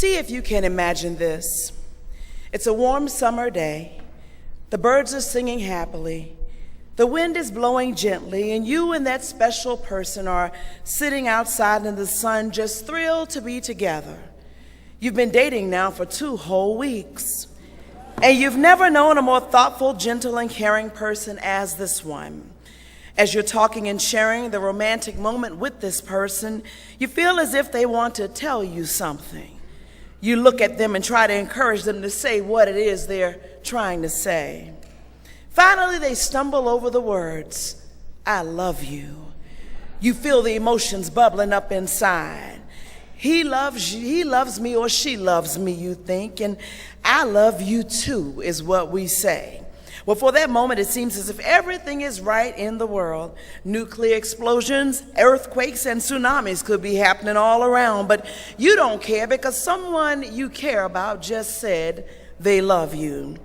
See if you can imagine this. It's a warm summer day. The birds are singing happily. The wind is blowing gently, and you and that special person are sitting outside in the sun, just thrilled to be together. You've been dating now for 2 whole weeks, and you've never known a more thoughtful, gentle, and caring person as this one. As you're talking and sharing the romantic moment with this person, you feel as if they want to tell you something. You look at them and try to encourage them to say what it is they're trying to say. Finally, they stumble over the words, "I love you." You feel the emotions bubbling up inside. He loves me, or she loves me, you think, and I love you too, is what we say. Well, for that moment, it seems as if everything is right in the world. Nuclear explosions, earthquakes, and tsunamis could be happening all around, but you don't care because someone you care about just said they love you.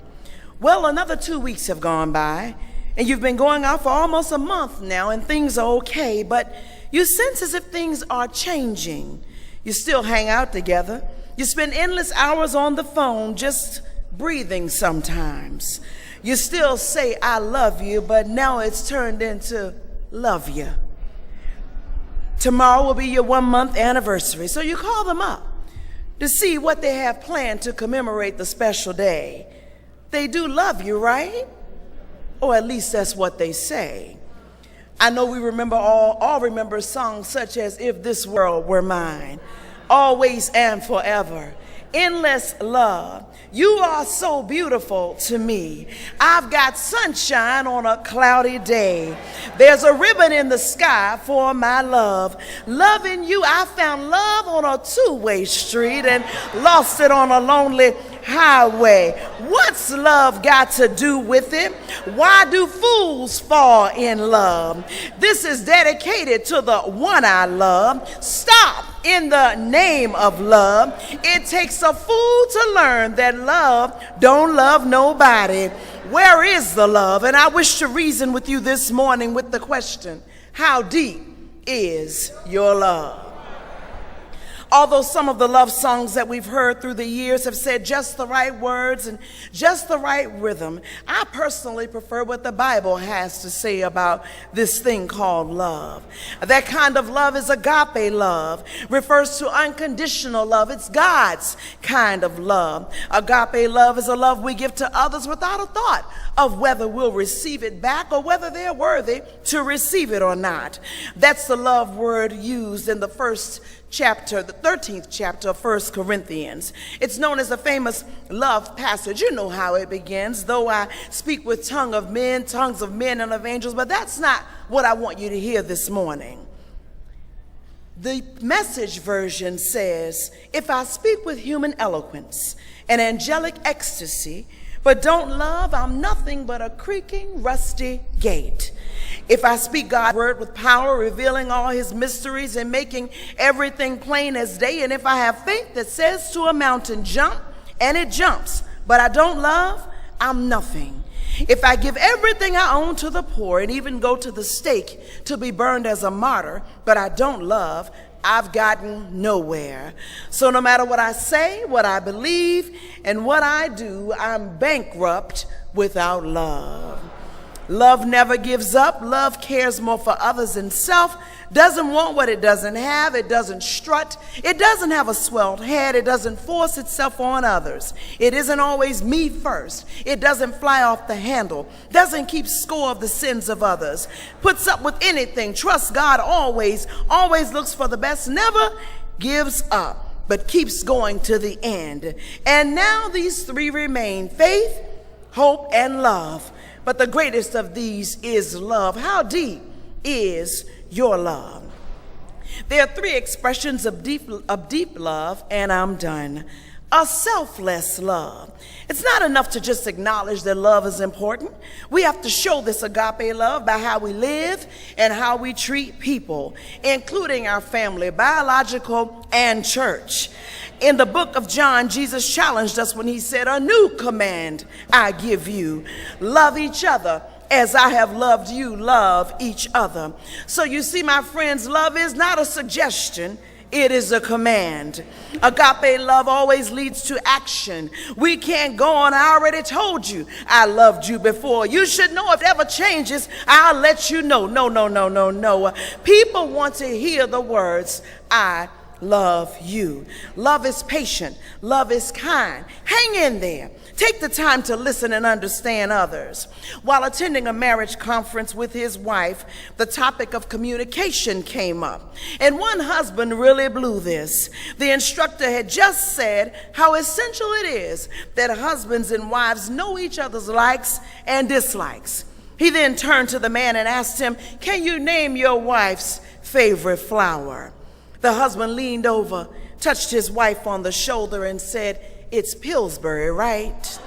Well, another 2 weeks have gone by, and you've been going out for almost a month now, and things are okay, but you sense as if things are changing. You still hang out together. You spend endless hours on the phone just breathing sometimes. You still say, "I love you," but now it's turned into "love you." Tomorrow will be your 1-month anniversary, so you call them up to see what they have planned to commemorate the special day. They do love you, right? Or at least that's what they say. I know we remember all remember songs such as "If This World Were Mine," "Always and Forever," "Endless Love," "You Are So Beautiful to Me," "I've Got Sunshine on a Cloudy Day," "There's a Ribbon in the Sky for My Love," "Loving You, I Found Love on a Two-Way Street and Lost It on a Lonely Highway." What's love got to do with it? Why do fools fall in love? This is dedicated to the one I love. Stop in the name of love. It takes a fool to learn that love don't love nobody. Where is the love? And I wish to reason with you this morning with the question, how deep is your love? Although some of the love songs that we've heard through the years have said just the right words and just the right rhythm, I personally prefer what the Bible has to say about this thing called love. That kind of love is agape love, refers to unconditional love. It's God's kind of love. Agape love is a love we give to others without a thought of whether we'll receive it back or whether they're worthy to receive it or not. That's the love word used in the 13th chapter of 1 Corinthians. It's known as a famous love passage. You know how it begins. "Though I speak with tongues of men and of angels," but that's not what I want you to hear this morning. The Message version says, "If I speak with human eloquence and angelic ecstasy, but don't love, I'm nothing but a creaking, rusty gate. If I speak God's word with power, revealing all his mysteries and making everything plain as day, and if I have faith that says to a mountain, jump, and it jumps, but I don't love, I'm nothing. If I give everything I own to the poor and even go to the stake to be burned as a martyr, but I don't love, I've gotten nowhere. So no matter what I say, what I believe, and what I do, I'm bankrupt without love." Love never gives up. Love cares more for others than self, doesn't want what it doesn't have. It doesn't strut. It doesn't have a swelled head. It doesn't force itself on others. It isn't always me first. It doesn't fly off the handle. Doesn't keep score of the sins of others. Puts up with anything. Trusts God always. Always looks for the best. Never gives up, but keeps going to the end. And now these 3 remain: faith, hope, and love. But the greatest of these is love. How deep is your love? There are 3 expressions of deep love, and I'm done. A selfless love. It's not enough to just acknowledge that love is important. We have to show this agape love by how we live and how we treat people, including our family, biological, and church. In the book of John, Jesus challenged us when he said, "A new command I give you, love each other as I have loved you, love each other." So you see, my friends, love is not a suggestion. It is a command. Agape love always leads to action. We can't go on. I already told you I loved you before. You should know if it ever changes, I'll let you know. No, no, no, no, no. People want to hear the words, I love you. Love is patient. Love is kind. Hang in there. Take the time to listen and understand others. While attending a marriage conference with his wife, the topic of communication came up. And one husband really blew this. The instructor had just said how essential it is that husbands and wives know each other's likes and dislikes. He then turned to the man and asked him, can you name your wife's favorite flower? The husband leaned over, touched his wife on the shoulder and said, it's Pillsbury, right?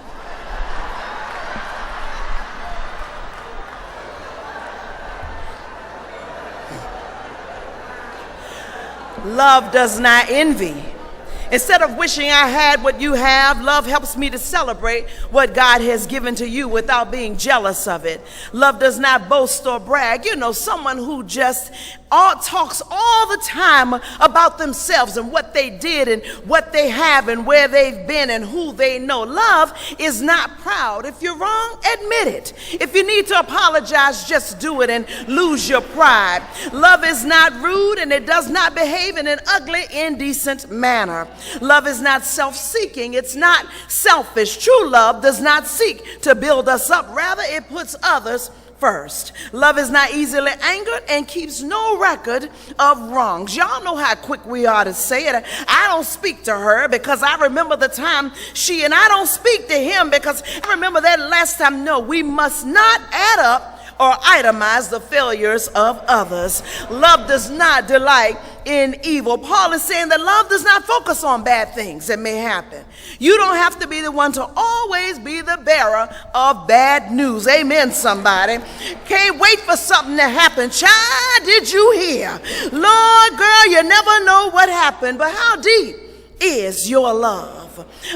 Love does not envy. Instead of wishing I had what you have, love helps me to celebrate what God has given to you without being jealous of it. Love does not boast or brag. You know, someone who just talks all the time about themselves and what they did and what they have and where they've been and who they know. Love is not proud. If you're wrong, admit it. If you need to apologize, just do it and lose your pride. Love is not rude and it does not behave in an ugly, indecent manner. Love is not self-seeking. It's not selfish. True love does not seek to build us up. Rather, it puts others first. Love is not easily angered and keeps no record of wrongs. Y'all know how quick we are to say it. I don't speak to her because I remember the time she, and I don't speak to him because I remember that last time. No, we must not add up or itemize the failures of others. Love does not delight in evil. Paul is saying that love does not focus on bad things that may happen. You don't have to be the one to always be the bearer of bad news. Amen, somebody. Can't wait for something to happen. Child, did you hear? Lord, girl, you never know what happened, but how deep is your love?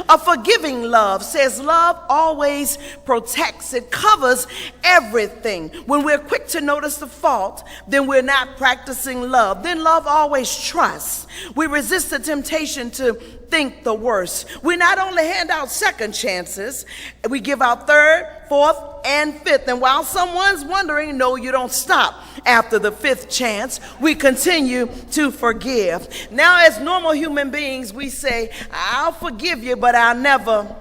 A forgiving love says love always protects. It covers everything. When we're quick to notice the fault, then we're not practicing love. Then love always trusts. We resist the temptation to think the worst. We not only hand out second chances, we give out third, fourth, and fifth. And while someone's wondering, no, you don't stop after the fifth chance. We continue to forgive. Now, as normal human beings, we say, I'll forgive you, but I'll never.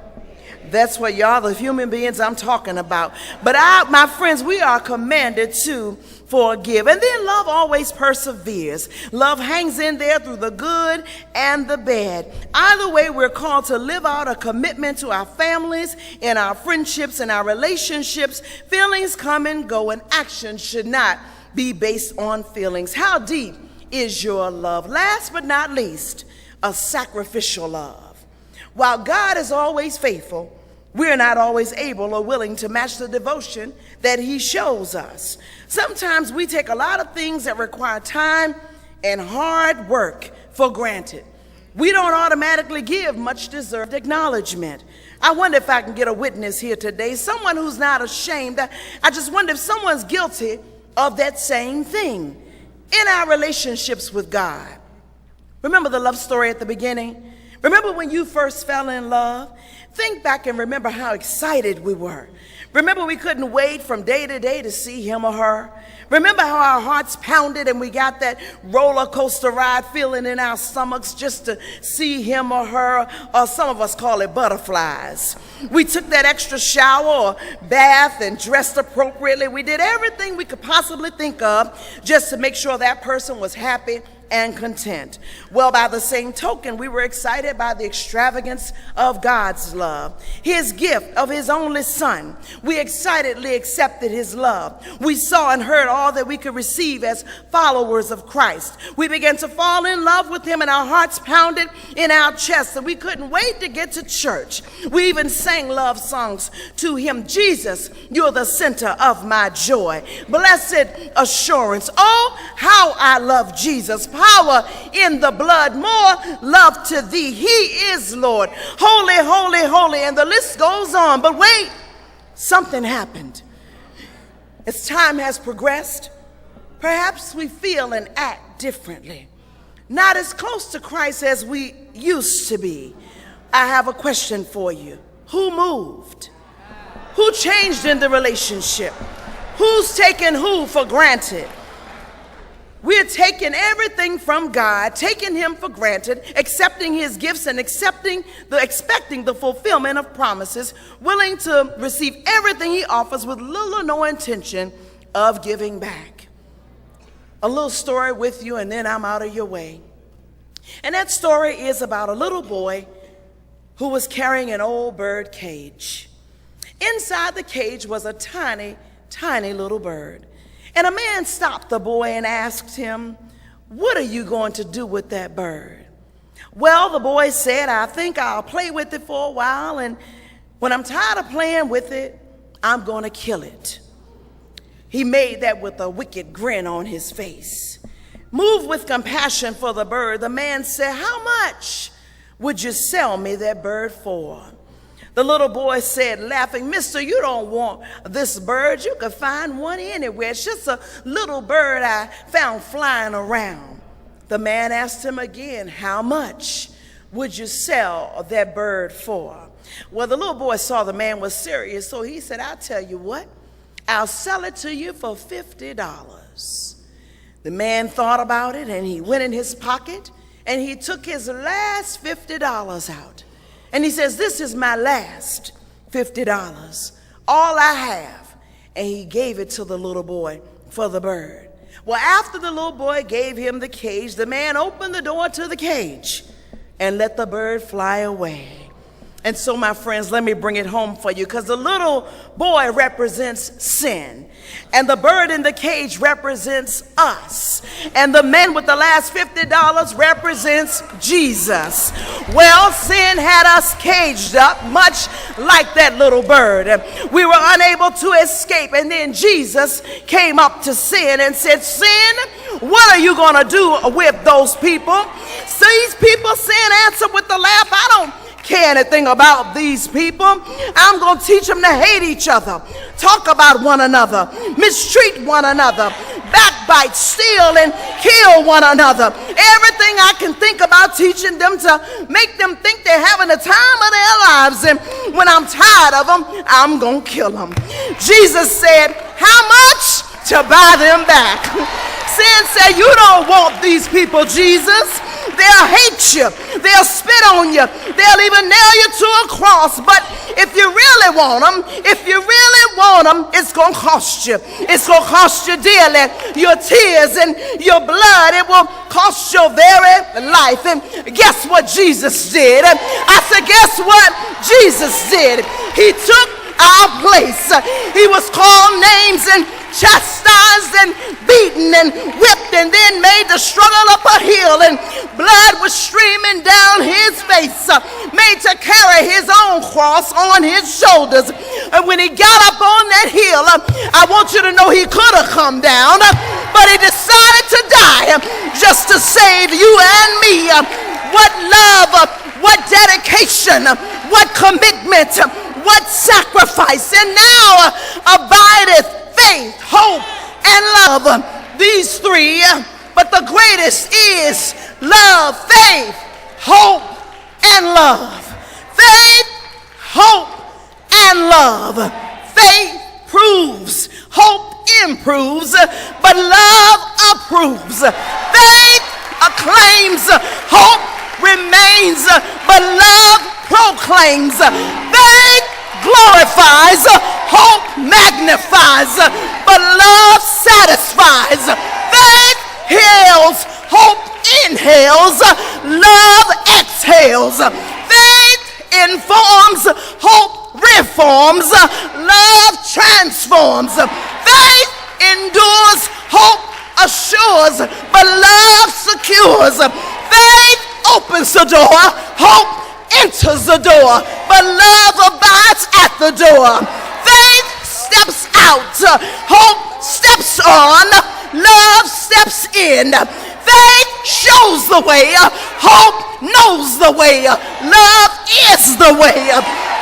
That's what y'all, the human beings I'm talking about. But my friends, we are commanded to forgive. And then love always perseveres. Love hangs in there through the good and the bad. Either way, we're called to live out a commitment to our families, in our friendships, and our relationships. Feelings come and go, and action should not be based on feelings. How deep is your love? Last but not least, a sacrificial love. While God is always faithful, we're not always able or willing to match the devotion that he shows us. Sometimes we take a lot of things that require time and hard work for granted. We don't automatically give much deserved acknowledgement. I wonder if I can get a witness here today, someone who's not ashamed. I just wonder if someone's guilty of that same thing in our relationships with God. Remember the love story at the beginning? Remember when you first fell in love? Think back and remember how excited we were. Remember we couldn't wait from day to day to see him or her. Remember how our hearts pounded and we got that roller coaster ride feeling in our stomachs just to see him or her, or some of us call it butterflies. We took that extra shower or bath and dressed appropriately. We did everything we could possibly think of just to make sure that person was happy and content. Well, by the same token, we were excited by the extravagance of God's love, his gift of his only son. We excitedly accepted his love. We saw and heard all that we could receive as followers of Christ. We began to fall in love with him and our hearts pounded in our chests and we couldn't wait to get to church. We even sang love songs to him. Jesus, you're the center of my joy. Blessed assurance. Oh, how I love Jesus. Power in the blood, more love to thee. He is Lord. Holy, holy, holy. And the list goes on. But wait, something happened. As time has progressed, perhaps we feel and act differently. not as close to Christ as we used to be. I have a question for you. Who moved? Who changed in the relationship? Who's taking who for granted? We're taking everything from God, taking him for granted, accepting his gifts and expecting the fulfillment of promises, willing to receive everything he offers with little or no intention of giving back. A little story with you, and then I'm out of your way. And that story is about a little boy who was carrying an old bird cage. Inside the cage was a tiny, tiny little bird. And a man stopped the boy and asked him, "What are you going to do with that bird?" Well, the boy said, "I think I'll play with it for a while, and when I'm tired of playing with it, I'm going to kill it." He made that with a wicked grin on his face. Moved with compassion for the bird, the man said, "How much would you sell me that bird for?" The little boy said, laughing, "Mister, you don't want this bird. You could find one anywhere. It's just a little bird I found flying around." The man asked him again, "How much would you sell that bird for?" Well, the little boy saw the man was serious, so he said, "I'll tell you what, I'll sell it to you for $50. The man thought about it, and he went in his pocket, and he took his last $50 out. And he says, "This is my last $50, all I have." And he gave it to the little boy for the bird. Well, after the little boy gave him the cage, the man opened the door to the cage and let the bird fly away. And so, my friends, let me bring it home for you, because the little boy represents sin, and the bird in the cage represents us, and the man with the last $50 represents Jesus. Well, sin had us caged up, much like that little bird. We were unable to escape, and then Jesus came up to sin and said, "Sin, what are you going to do with those people?" So these people, sin answered with a laugh, "I don't care anything about these people. I'm going to teach them to hate each other, talk about one another, mistreat one another, backbite, steal, and kill one another. Everything I can think about teaching them to make them think they're having the time of their lives. And when I'm tired of them, I'm going to kill them." Jesus said, "How much to buy them back?" Sin said, "You don't want these people, Jesus. They'll hate you. They'll spit on you. They'll even nail you to a cross. But if you really want them, it's going to cost you. It's going to cost you dearly. Your tears and your blood, it will cost your very life." And guess what Jesus did? I said, guess what Jesus did? He took our place. He was called names and chastised and beaten and whipped, and then made to struggle up a hill, and blood was streaming down his face, made to carry his own cross on his shoulders. And when he got up on that hill, I want you to know he could have come down, but he decided to die just to save you and me. What love, what dedication, what commitment, what sacrifice. And now abideth faith, hope, and love. These three, but the greatest is love, faith, hope, and love. Faith, hope, and love. Faith proves, hope improves, but love approves. Faith acclaims, hope remains, but love proclaims. Faith glorifies, hope magnifies, but love satisfies. Faith heals, hope inhales, love exhales. Faith informs, hope reforms, love transforms. Faith endures, hope assures, but love secures. Faith opens the door, hope enters the door, but love abides at the door. Faith steps out, hope steps on, love steps in. Faith shows the way, hope knows the way, love is the way.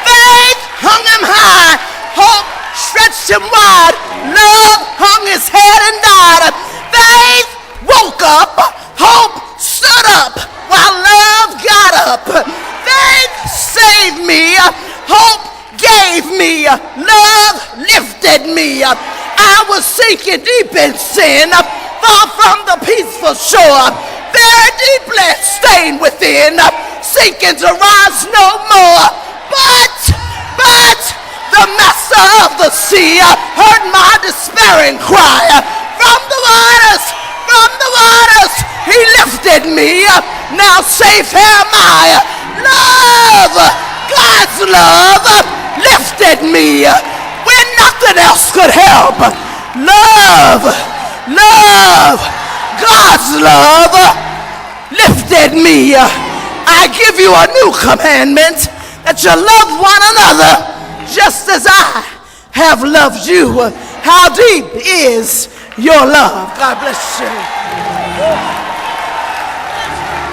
Faith hung him high, hope stretched him wide, love hung his head and died. Faith woke up, hope stood up while love got up. Faith saved me. Hope gave me. Love lifted me. I was sinking deep in sin, far from the peaceful shore, very deeply stained within, sinking to rise no more. But the master of the sea heard my despairing cry. From the waters, he lifted me. Now safe am I. Love, God's love, lifted me when nothing else could help. Love, God's love lifted me. I give you a new commandment, that you love one another just as I have loved you. How deep is your love? God bless you.